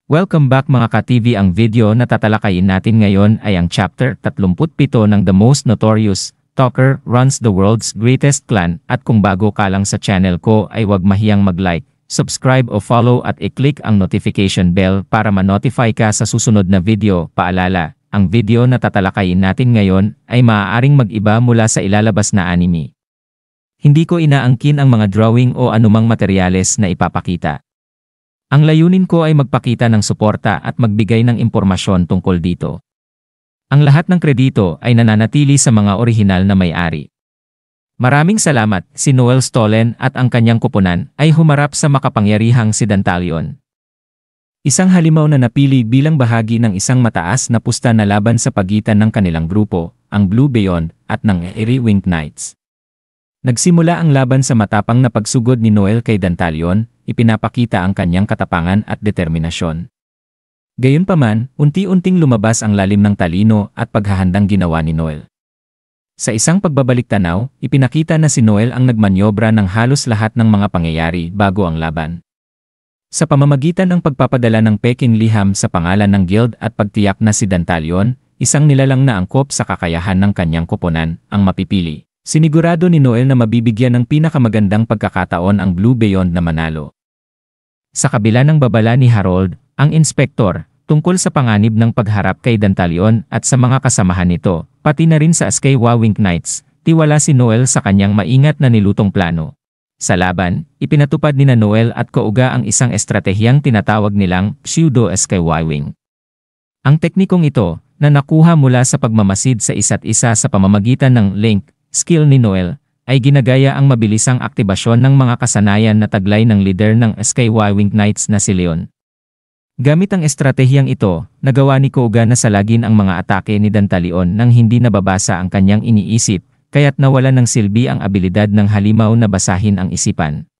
Welcome back mga ka-TV. Ang video na tatalakayin natin ngayon ay ang chapter 37 ng The Most Notorious Talker Runs the World's Greatest Clan. At kung bago ka lang sa channel ko ay huwag mahiyang mag-like, subscribe o follow at i-click ang notification bell para ma-notify ka sa susunod na video. Paalala, ang video na tatalakayin natin ngayon ay maaaring mag-iba mula sa ilalabas na anime. Hindi ko inaangkin ang mga drawing o anumang materyales na ipapakita. Ang layunin ko ay magpakita ng suporta at magbigay ng impormasyon tungkol dito. Ang lahat ng kredito ay nananatili sa mga orihinal na may-ari. Maraming salamat. Si Noel Stollen at ang kanyang kuponan ay humarap sa makapangyarihang si Dantalion. Isang halimaw na napili bilang bahagi ng isang mataas na pusta na laban sa pagitan ng kanilang grupo, ang Blue Beyond, at ng Eerie Winged Knights. Nagsimula ang laban sa matapang na pagsugod ni Noel kay Dantalion, ipinapakita ang kanyang katapangan at determinasyon. Gayunpaman, unti-unting lumabas ang lalim ng talino at paghahandang ginawa ni Noel. Sa isang pagbabalik-tanaw, ipinakita na si Noel ang nagmanyobra ng halos lahat ng mga pangyayari bago ang laban. Sa pamamagitan ng pagpapadala ng peking liham sa pangalan ng guild at pagtiyak na si Dantalion, isang nilalang na angkop sa kakayahan ng kanyang koponan, ang mapipili. Sinigurado ni Noel na mabibigyan ng pinakamagandang pagkakataon ang Blue Beyond na manalo. Sa kabila ng babala ni Harold, ang inspektor, tungkol sa panganib ng pagharap kay Dantalion at sa mga kasamahan nito, pati na rin sa Askewa Winged Knights, tiwala si Noel sa kanyang maingat na nilutong plano. Sa laban, ipinatupad ni Noel at Kouga ang isang estratehiyang tinatawag nilang Pseudo-Askewa Wing. Ang teknikong ito, na nakuha mula sa pagmamasid sa isa't isa sa pamamagitan ng link, skill ni Noel, ay ginagaya ang mabilisang aktibasyon ng mga kasanayan na taglay ng leader ng Askewa Winged Knights na si Leon. Gamit ang estratehiyang ito, nagawa ni Kouga na salagin ang mga atake ni Dantalion nang hindi nababasa ang kanyang iniisip, kaya't nawala ng silbi ang abilidad ng halimaw na basahin ang isipan.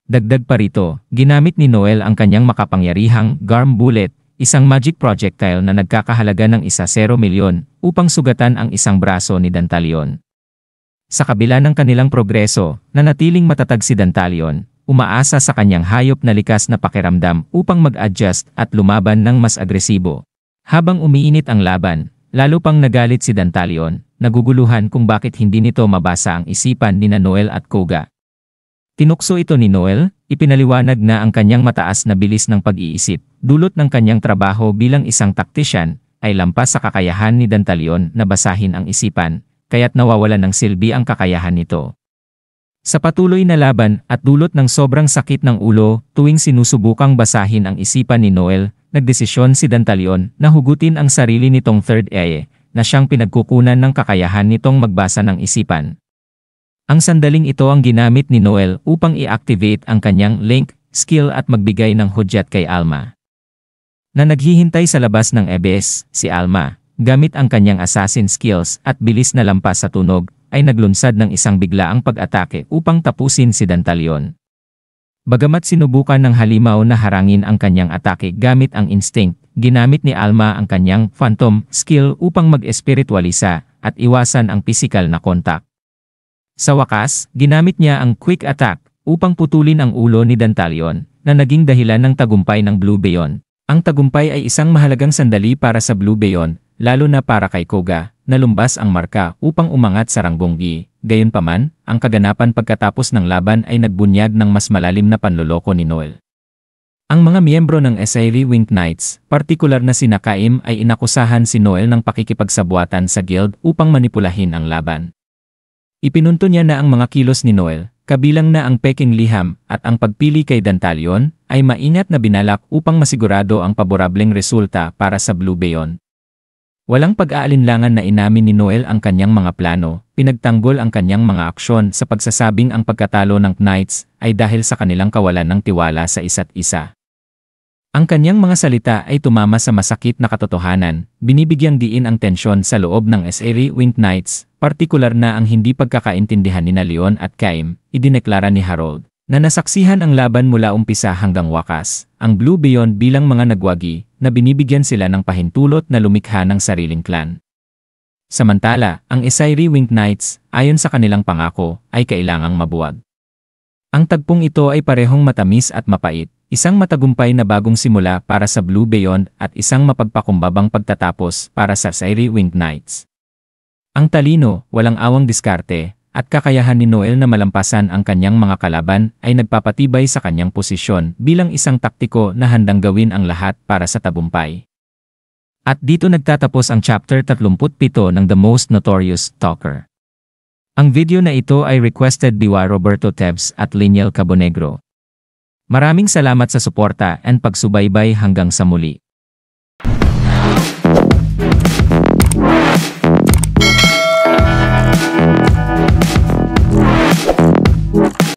Dagdag pa rito, ginamit ni Noel ang kanyang makapangyarihang Garm Bullet, isang magic projectile na nagkakahalaga ng 1 milyon, upang sugatan ang isang braso ni Dantalion. Sa kabila ng kanilang progreso, nanatiling matatag si Dantalion, umaasa sa kanyang hayop na likas na pakiramdam upang mag-adjust at lumaban ng mas agresibo. Habang umiinit ang laban, lalo pang nagalit si Dantalion, naguguluhan kung bakit hindi nito mabasa ang isipan ni Noel at Kouga. Tinukso ito ni Noel, ipinaliwanag na ang kanyang mataas na bilis ng pag-iisip, dulot ng kanyang trabaho bilang isang taktisyan, ay lampas sa kakayahan ni Dantalion na basahin ang isipan, kaya't nawawalan ng silbi ang kakayahan nito. Sa patuloy na laban at dulot ng sobrang sakit ng ulo tuwing sinusubukang basahin ang isipan ni Noel, nagdesisyon si Dantalion na hugutin ang sarili nitong third eye na siyang pinagkukunan ng kakayahan nitong magbasa ng isipan. Ang sandaling ito ang ginamit ni Noel upang i-activate ang kanyang link, skill at magbigay ng hudyat kay Alma. Na naghihintay sa labas ng EBS, si Alma, gamit ang kanyang assassin skills at bilis na lampas sa tunog, ay naglunsad ng isang biglaang pag-atake upang tapusin si Dantalion. Bagamat sinubukan ng halimaw na harangin ang kanyang atake gamit ang instinct, ginamit ni Alma ang kanyang phantom skill upang mag-espiritualisa at iwasan ang pisikal na kontak. Sa wakas, ginamit niya ang quick attack upang putulin ang ulo ni Dantalion na naging dahilan ng tagumpay ng Blue Beyond. Ang tagumpay ay isang mahalagang sandali para sa Blue Beyond, lalo na para kay Kouga, na lumbas ang marka upang umangat sa ranggong G. Gayunpaman, ang kaganapan pagkatapos ng laban ay nagbunyag ng mas malalim na panloloko ni Noel. Ang mga miyembro ng Eerie Winged Knights, partikular na si Nakaim, ay inakusahan si Noel ng pakikipagsabuatan sa guild upang manipulahin ang laban. Ipinunto niya na ang mga kilos ni Noel, kabilang na ang peking liham at ang pagpili kay Dantalion, ay maingat na binalak upang masigurado ang paborableng resulta para sa Blue Beyond. Walang pag-aalinlangan na inamin ni Noel ang kanyang mga plano, pinagtanggol ang kanyang mga aksyon sa pagsasabing ang pagkatalo ng Knights ay dahil sa kanilang kawalan ng tiwala sa isa't isa. Ang kanyang mga salita ay tumama sa masakit na katotohanan, binibigyang diin ang tensyon sa loob ng Eerie Winged Knights, partikular na ang hindi pagkakaintindihan ni Leon at Caim, idineklara ni Harold, na nasaksihan ang laban mula umpisa hanggang wakas, ang Blue Beyond bilang mga nagwagi, na binibigyan sila ng pahintulot na lumikha ng sariling clan. Samantala, ang Eerie Winged Knights, ayon sa kanilang pangako, ay kailangang mabuwag. Ang tagpong ito ay parehong matamis at mapait, Isang matagumpay na bagong simula para sa Blue Beyond at isang mapagpakumbabang pagtatapos para sa Fiery Winged Knights. Ang talino, walang awang diskarte, at kakayahan ni Noel na malampasan ang kanyang mga kalaban ay nagpapatibay sa kanyang posisyon bilang isang taktiko na handang gawin ang lahat para sa tagumpay. At dito nagtatapos ang chapter 37 ng The Most Notorious Stalker. Ang video na ito ay requested by Roberto Tebs at Liniel Cabonegro. Maraming salamat sa suporta and pagsubaybay hanggang sa muli.